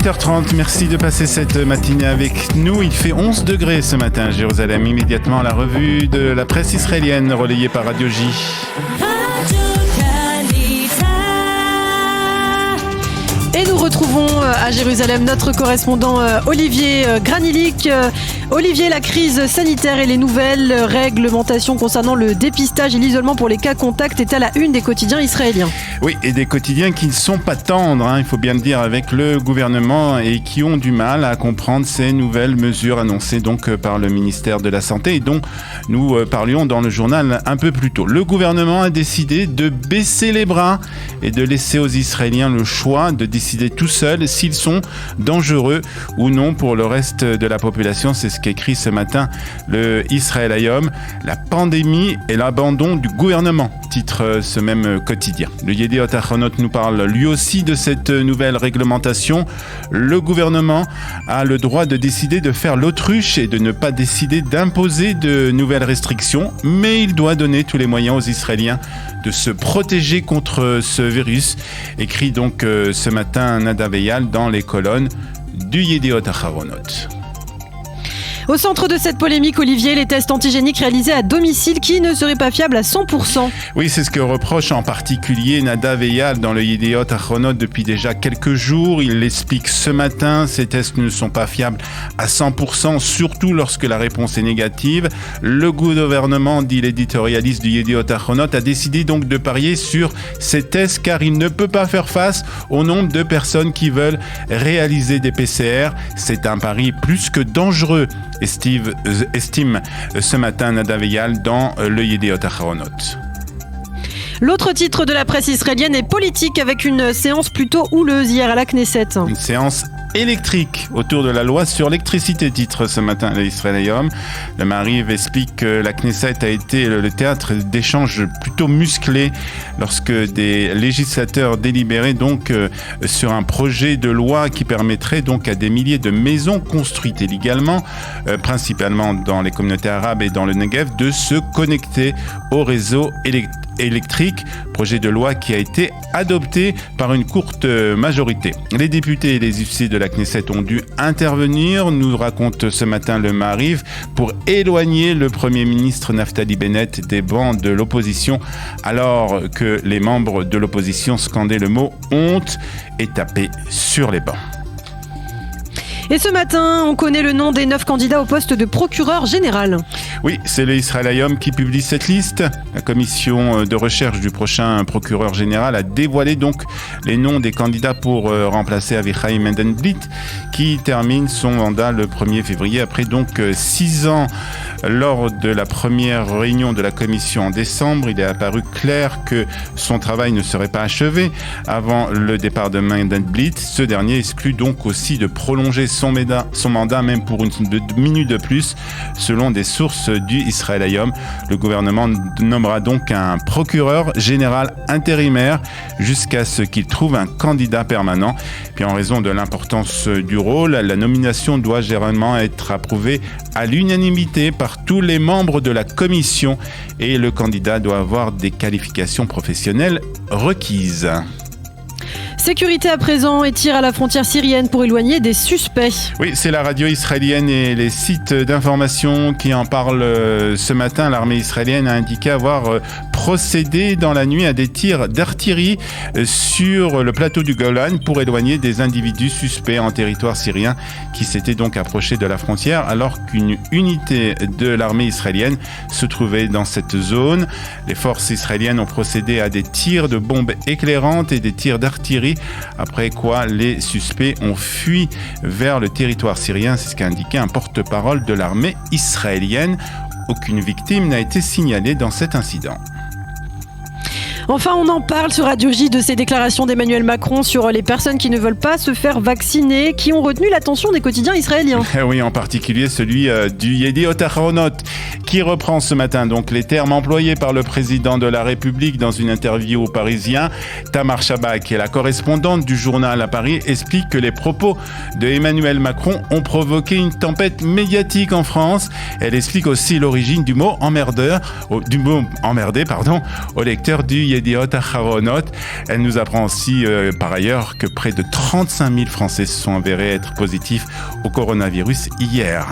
8h30, merci de passer cette matinée avec nous. Il fait 11 degrés ce matin à Jérusalem. Immédiatement, la revue de la presse israélienne relayée par Radio J. Et nous retrouvons à Jérusalem notre correspondant Olivier Granilic. Olivier, la crise sanitaire et les nouvelles réglementations concernant le dépistage et l'isolement pour les cas contacts est à la une des quotidiens israéliens. Oui, et des quotidiens qui ne sont pas tendres, il faut bien le dire, avec le gouvernement et qui ont du mal à comprendre ces nouvelles mesures annoncées donc par le ministère de la Santé et dont nous parlions dans le journal un peu plus tôt. Le gouvernement a décidé de baisser les bras et de laisser aux Israéliens le choix de décider tout seuls s'ils sont dangereux ou non pour le reste de la population. C'est ce qu'écrit ce matin le Israël Hayom. La pandémie et l'abandon du gouvernement, titre ce même quotidien. Le Yediot Ahronot nous parle lui aussi de cette nouvelle réglementation. Le gouvernement a le droit de décider de faire l'autruche et de ne pas décider d'imposer de nouvelles restrictions, mais il doit donner tous les moyens aux Israéliens de se protéger contre ce virus, écrit donc ce matin Nadav Eyal dans les colonnes du Yediot Ahronot. Au centre de cette polémique, Olivier, les tests antigéniques réalisés à domicile qui ne seraient pas fiables à 100%. Oui, c'est ce que reproche en particulier Nadav Eyal dans le Yediot Ahronot depuis déjà quelques jours. Il l'explique ce matin, ces tests ne sont pas fiables à 100%, surtout lorsque la réponse est négative. Le gouvernement, dit l'éditorialiste du Yediot Ahronot, a décidé donc de parier sur ces tests car il ne peut pas faire face au nombre de personnes qui veulent réaliser des PCR. C'est un pari plus que dangereux, estime ce matin Nadav Eyal dans le Yediot Ahronot. L'autre titre de la presse israélienne est politique avec une séance plutôt houleuse hier à la Knesset. Une séance électrique autour de la loi sur l'électricité, titre ce matin l'Israël Hayom. Le Maariv explique que la Knesset a été le théâtre d'échanges plutôt musclés lorsque des législateurs délibéraient donc sur un projet de loi qui permettrait donc à des milliers de maisons construites illégalement, principalement dans les communautés arabes et dans le Negev, de se connecter au réseau électrique, projet de loi qui a été adopté par une courte majorité. Les députés et les huissiers de la Knesset ont dû intervenir, nous raconte ce matin le Maariv, pour éloigner le Premier ministre Naftali Bennett des bancs de l'opposition, alors que les membres de l'opposition scandaient le mot honte et tapaient sur les bancs. Et ce matin, on connaît le nom des 9 candidats au poste de procureur général. Oui, c'est le Israël Hayom qui publie cette liste. La commission de recherche du prochain procureur général a dévoilé donc les noms des candidats pour remplacer Avichai Mendenblit, qui termine son mandat le 1er février après donc 6 ans. Lors de la première réunion de la commission en décembre, il est apparu clair que son travail ne serait pas achevé avant le départ de Mendenblit. Ce dernier exclut donc aussi de prolonger son mandat même pour une minute de plus, selon des sources du Israël Hayom. Le gouvernement nommera donc un procureur général intérimaire jusqu'à ce qu'il trouve un candidat permanent. Puis en raison de l'importance du rôle, la nomination doit généralement être approuvée à l'unanimité par tous les membres de la commission et le candidat doit avoir des qualifications professionnelles requises. Sécurité à présent et tir à la frontière syrienne pour éloigner des suspects. Oui, c'est la radio israélienne et les sites d'information qui en parlent ce matin. L'armée israélienne a indiqué avoir procédé dans la nuit à des tirs d'artillerie sur le plateau du Golan pour éloigner des individus suspects en territoire syrien qui s'étaient donc approchés de la frontière alors qu'une unité de l'armée israélienne se trouvait dans cette zone. Les forces israéliennes ont procédé à des tirs de bombes éclairantes et des tirs d'artillerie, après quoi les suspects ont fui vers le territoire syrien. C'est ce qu'a indiqué un porte-parole de l'armée israélienne. Aucune victime n'a été signalée dans cet incident. Enfin, on en parle sur Radio J de ces déclarations d'Emmanuel Macron sur les personnes qui ne veulent pas se faire vacciner, qui ont retenu l'attention des quotidiens israéliens. Oui, en particulier celui du Yediot Ahronot, qui reprend ce matin donc les termes employés par le président de la République dans une interview aux Parisiens. Tamar Chabat, qui est la correspondante du journal à Paris, explique que les propos de Emmanuel Macron ont provoqué une tempête médiatique en France. Elle explique aussi l'origine du mot emmerdé, au lecteur du Yediot Aharonot. Elle nous apprend aussi par ailleurs que près de 35 000 Français se sont avérés être positifs au coronavirus hier.